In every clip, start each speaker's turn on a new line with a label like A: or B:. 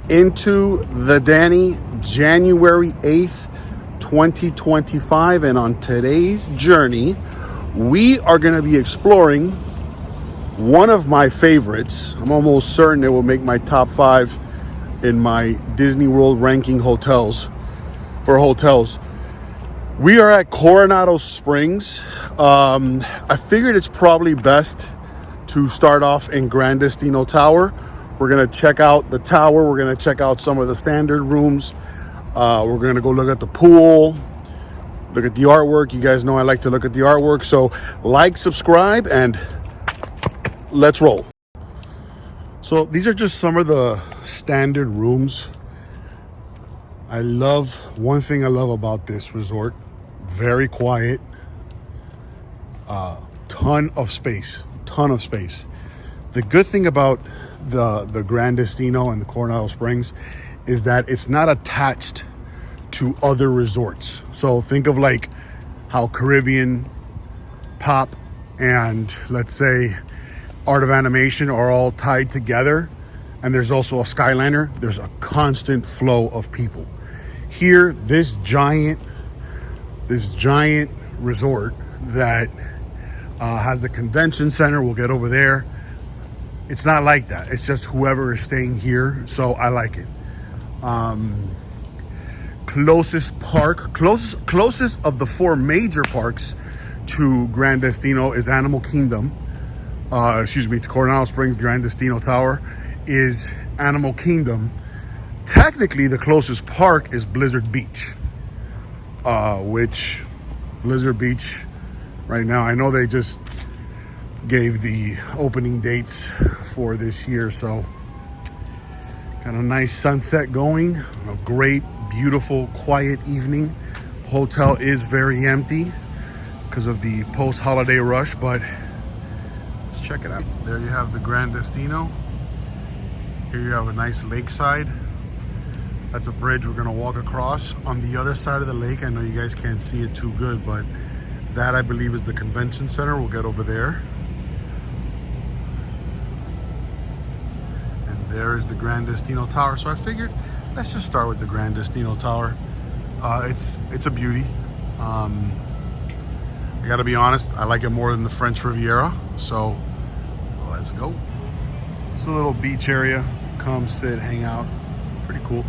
A: into the Danny, January 8th, 2025. And on today's journey, we are going to be exploring one of my favorites. I'm almost certain it will make my top 5 in my Disney World ranking hotels. We are at Coronado Springs. I figured it's probably best to start off in Gran Destino Tower. We're gonna check out the tower. We're gonna check out some of the standard rooms. We're gonna go look at the pool, look at the artwork. You guys know I like to look at the artwork. So like, subscribe, and let's roll. So these are just some of the standard rooms. One thing I love about this resort, very quiet, ton of space. The good thing about the Gran Destino and the Coronado Springs is that it's not attached to other resorts. So think of like how Caribbean, Pop, and let's say Art of Animation are all tied together, and there's also a Skyliner. There's a constant flow of people. Here, this giant resort that has a convention center. We'll get over there. It's not like that. It's just whoever is staying here. So I like it. Closest of the 4 major parks to Gran Destino is Animal Kingdom. To Coronado Springs, Gran Destino Tower is Animal Kingdom. Technically, the closest park is Blizzard Beach, which Blizzard Beach right now, I know they just gave the opening dates for this year, so got a nice sunset going, a great, beautiful, quiet evening. Hotel is very empty because of the post-holiday rush, but let's check it out. There you have the Gran Destino. Here you have a nice lakeside. That's a bridge we're gonna walk across. On the other side of the lake, I know you guys can't see it too good, but that I believe is the convention center. We'll get over there. And there is the Gran Destino Tower. So I figured, let's just start with the Gran Destino Tower. It's a beauty. I gotta be honest, I like it more than the French Riviera. So let's go. It's a little beach area. Come sit, hang out. Pretty cool.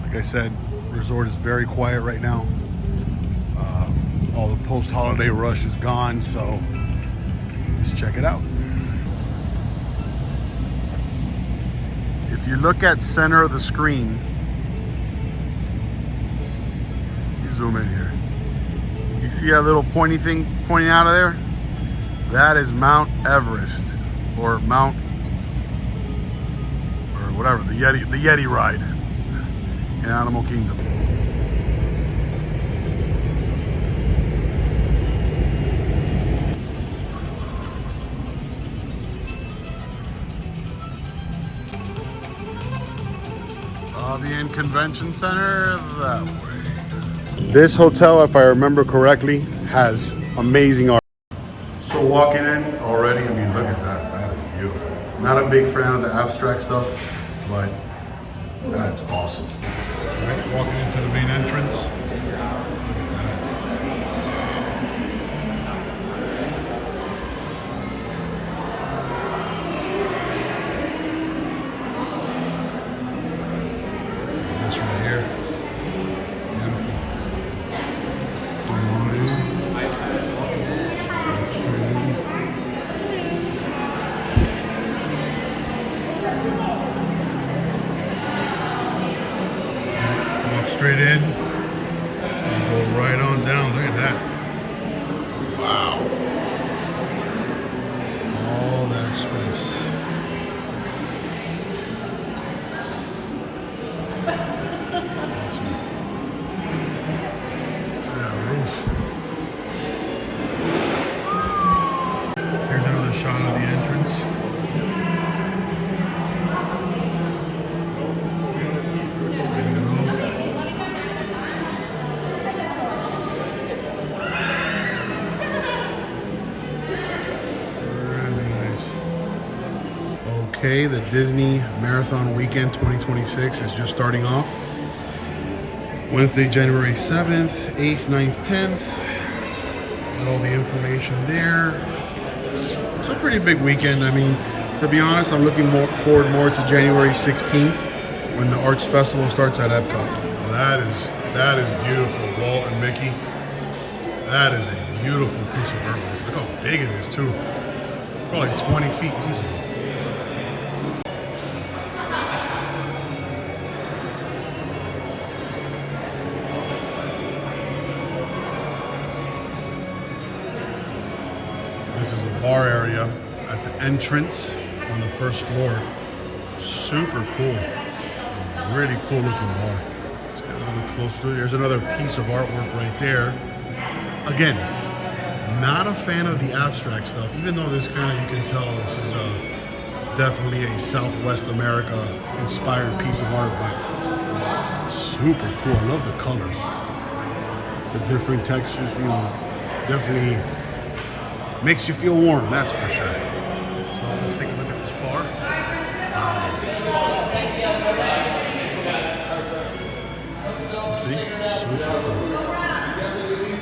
A: Like I said, resort is very quiet right now. All the post-holiday rush is gone, so let's check it out. If you look at center of the screen, you zoom in here. You see that little pointy thing pointing out of there? That is Mount Everest, or Mount, or whatever, the Yeti ride in Animal Kingdom. Lobby and Convention Center that way. This hotel, if I remember correctly, has amazing art. So walking in already, I mean, look at that. That is beautiful. Not a big fan of the abstract stuff, but that's awesome. All right, walking into the main entrance. This right here. Beautiful. Straight in and go right on down. Look at that. Wow. All that space. Awesome. Yeah, roof. Here's another shot of the entrance. Okay, the Disney Marathon Weekend 2026 is just starting off. Wednesday, January 7th, 8th, 9th, 10th. Got all the information there. It's a pretty big weekend. I mean, to be honest, I'm looking forward more to January 16th when the Arts Festival starts at Epcot. Well, that is beautiful, Walt and Mickey. That is a beautiful piece of artwork. Look how big it is too. Probably 20 feet easy. This is a bar area at the entrance on the first floor. Super cool. Really cool looking bar. Let's get a little closer. There's another piece of artwork right there. Again, not a fan of the abstract stuff, even though this kind of, you can tell this is definitely a Southwest America inspired piece of art, but super cool. I love the colors. The different textures, you know, definitely makes you feel warm, that's for sure. So let's take a look at this bar. See? So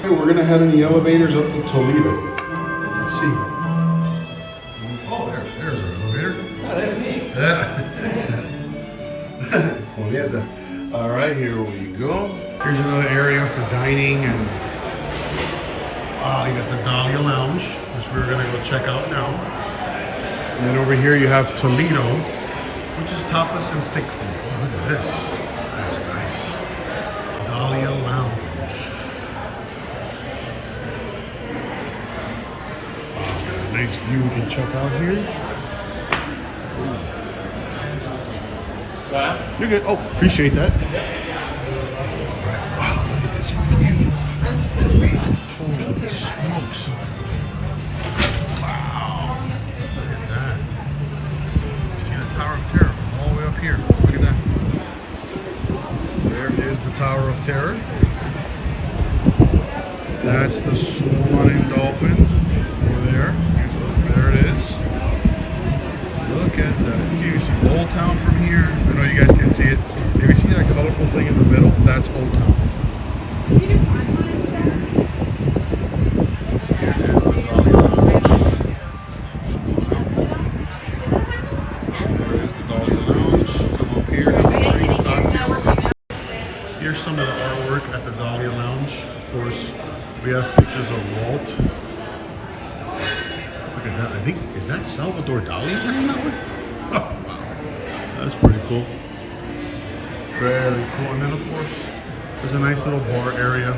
A: cool. We're gonna head in the elevators up to Toledo. Let's see. Oh, there's our elevator. Oh, that's me. Yeah. All right, here we go. Here's another area for dining, and you got the Dahlia Lounge, which we're gonna go check out now. And then over here you have Toledo, which is tapas and steak food. Oh, look at this. That's nice. Dahlia Lounge. Nice view we can check out here. You're good. Oh, appreciate that. Wow, look at this view. Holy smokes. Wow. Look at that. You see the Tower of Terror all the way up here. Look at that. There is the Tower of Terror. That's the Swan and Dolphin over there. There it is. Look at that. You can see Old Town from here. I know you guys can't see it. If you see that colorful thing in the middle, that's Old Town. There's the Dahlia Lounge. Come up here. Here's some of the artwork at the Dahlia Lounge. Of course, we have pictures of Walt. Look at that. I think, is that Salvador Dali hanging out with? Oh, wow. That's pretty cool. Very cool. And then, of course, there's a nice little bar area.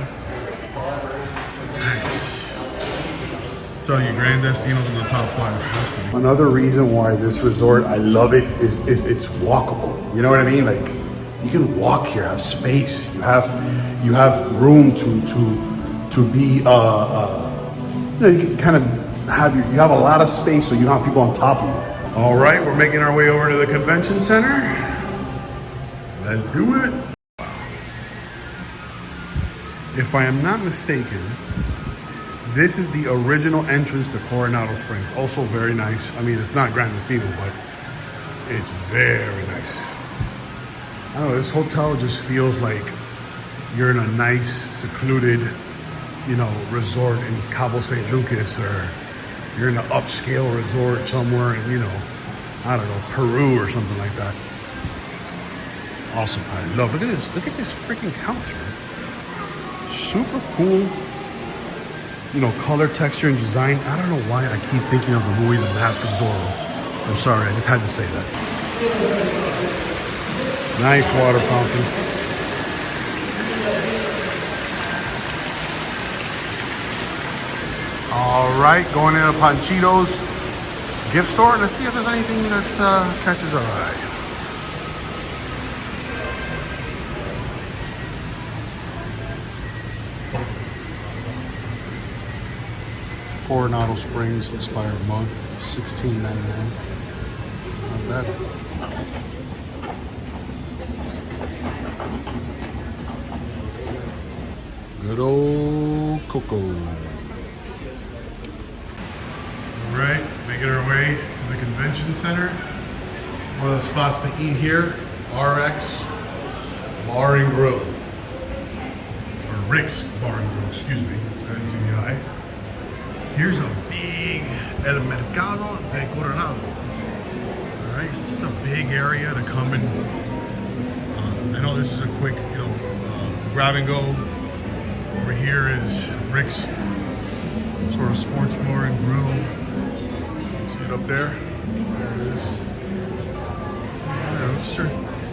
A: Nice. Tell you, Grand Destino's in the top 5. Has to be. Another reason why this resort, I love it, is it's walkable. You know what I mean? Like, you can walk here, have space. You have room to be, you know, you can kind of you have a lot of space so you don't have people on top of you. All right, we're making our way over to the convention center. Let's do it. If I am not mistaken, this is the original entrance to Coronado Springs. Also very nice. I mean, it's not Grand Destino, but it's very nice. I don't know, this hotel just feels like you're in a nice, secluded, you know, resort in Cabo St. Lucas, or you're in an upscale resort somewhere in, you know, I don't know, Peru or something like that. Awesome. I love, look at this freaking couch, man. Super cool, you know, color, texture, and design. I don't know why I keep thinking of the movie The Mask of Zorro. I'm sorry, I just had to say that. Nice water fountain. All right, going into Panchito's gift store. Let's see if there's anything that catches our eye. Coronado Springs inspired mug, $16.99. Not bad. Good old Coco. All right, making our way to the convention center. One of the spots to eat here, RX Bar and Grill. Or Rick's Bar and Grill, excuse me. I didn't see the eye. Here's a big El Mercado de Coronado. Alright, it's just a big area to come in. I know this is a quick, grab and go. Over here is Rick's sort of sports bar and grill. See it up there? There it is.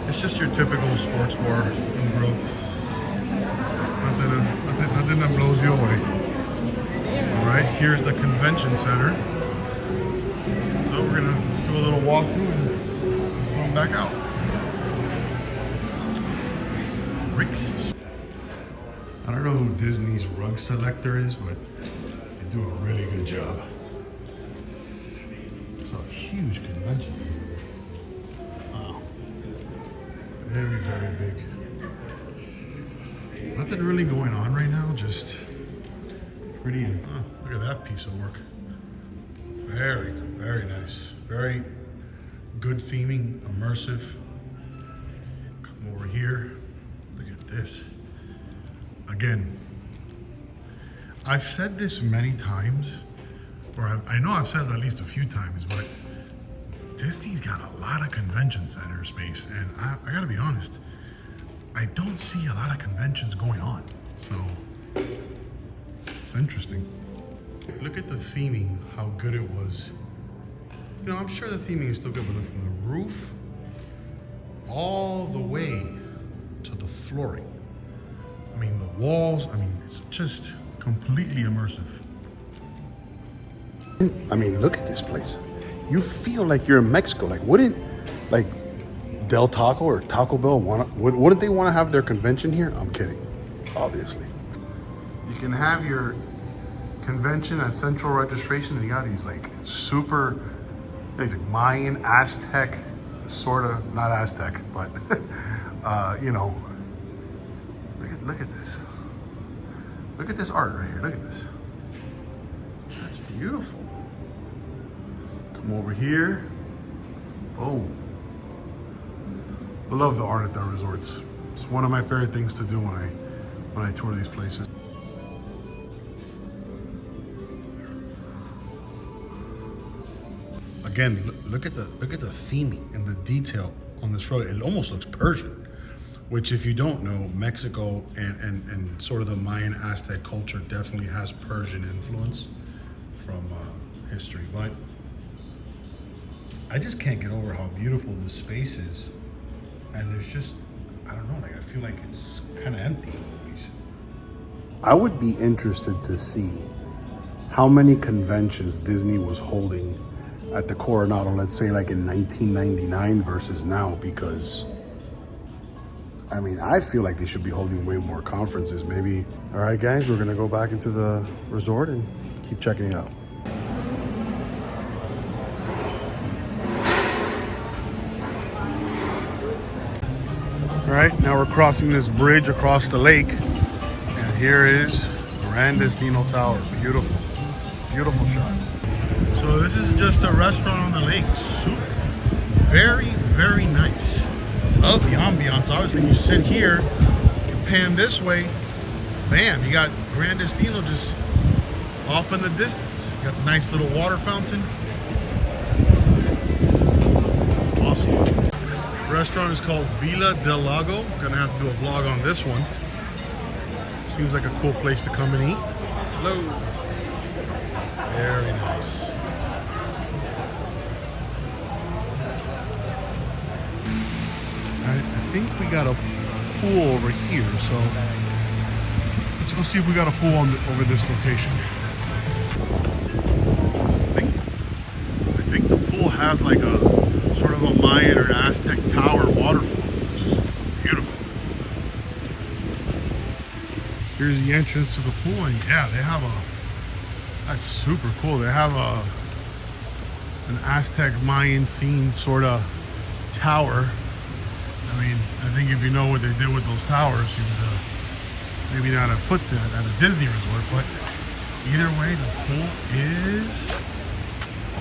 A: It's just your typical sports bar and grill. Nothing that blows you away. Alright, here's the convention center. So we're gonna do a little walkthrough and come back out. Rick's. I don't know who Disney's rug selector is, but they do a really good job. It's a huge convention center. Wow. Very, very big. Nothing really going on right now, just pretty. Oh, look at that piece of work. Very, very nice. Very good theming, immersive. Come over here. Look at this. Again, I've said this many times, or I know I've said it at least a few times, but Disney's got a lot of convention center space, and I gotta be honest, I don't see a lot of conventions going on, so it's interesting. Look at the theming, how good it was. I'm sure the theming is still good, but look from the roof all the way to the flooring. I mean, the walls, it's just completely immersive.
B: I mean, look at this place. You feel like you're in Mexico. Like, wouldn't, Del Taco or Taco Bell wouldn't they want to have their convention here? I'm kidding, obviously.
A: You can have your convention at central registration, and you got these super, Mayan, Aztec, sort of, not Aztec, but, Look at this. Look at this art right here. Look at this. That's beautiful. Come over here. Boom. I love the art at the resorts. It's one of my favorite things to do when I tour these places. Again, look at the theming and the detail on this road. It almost looks Persian. Which, if you don't know, Mexico and sort of the Mayan Aztec culture definitely has Persian influence from history. But I just can't get over how beautiful this space is. And there's just, I don't know, I feel like it's kind of empty.
B: I would be interested to see how many conventions Disney was holding at the Coronado, let's say in 1999 versus now, because I feel like they should be holding way more conferences, maybe. All right, guys, we're gonna go back into the resort and keep checking it out.
A: All right, now we're crossing this bridge across the lake, and here is Gran Destino Tower. Beautiful, beautiful shot. So this is just a restaurant on the lake. Super, very, very nice. Love the ambiance. Obviously, you sit here, you pan this way, bam, you got Gran Destino just off in the distance. You got the nice little water fountain. Awesome. The restaurant is called Villa del Lago. Gonna have to do a vlog on this one. Seems like a cool place to come and eat. Hello. Very nice. I think we got a pool over here, so let's go see if we got a pool over this location. I think the pool has a sort of a Mayan or Aztec tower waterfall, which is beautiful. Here's the entrance to the pool, and yeah, they have that's super cool. They have an Aztec Mayan themed sort of tower. I think if you know what they did with those towers, you would maybe not have put that at a Disney resort, but either way, the pool is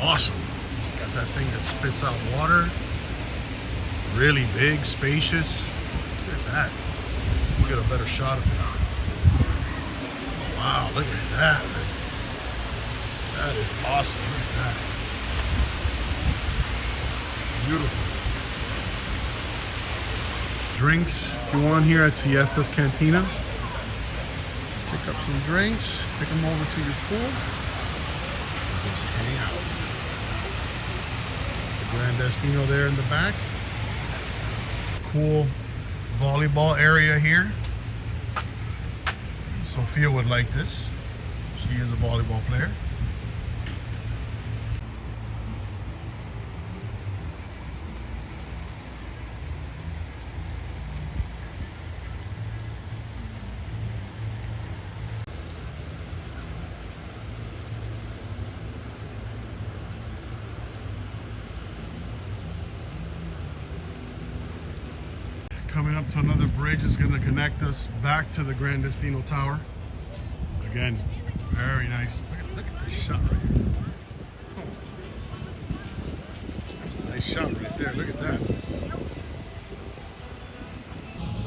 A: awesome. Got that thing that spits out water. really big, spacious. Look at that. We'll get a better shot of it. Wow, look at that. That is awesome. Look at that. Beautiful. Drinks, if you want, here at Siesta's Cantina. Pick up some drinks, take them over to your pool. Just hang out. The Grand Destino there in the back. Cool volleyball area here. Sophia would like this. She is a volleyball player. Coming up to another bridge that's going to connect us back to the Grand Destino Tower. Again, very nice. Look at this shot right here. Oh. That's a nice shot right there. Look at that.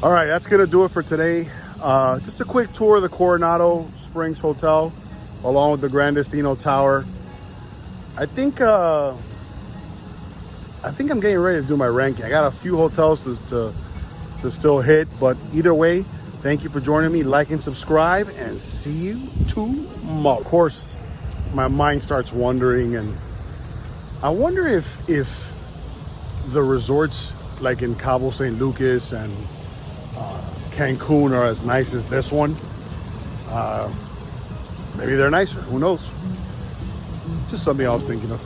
A: All right, that's going to do it for today. Just a quick tour of the Coronado Springs Hotel along with the Grand Destino Tower. I think I'm getting ready to do my ranking. I got a few hotels to still hit, but either way, thank you for joining me. Like and subscribe, and see you tomorrow. Of course, my mind starts wondering, and I wonder if the resorts like in Cabo San Lucas and Cancun are as nice as this one. Maybe they're nicer. Who knows? Just something I was thinking of.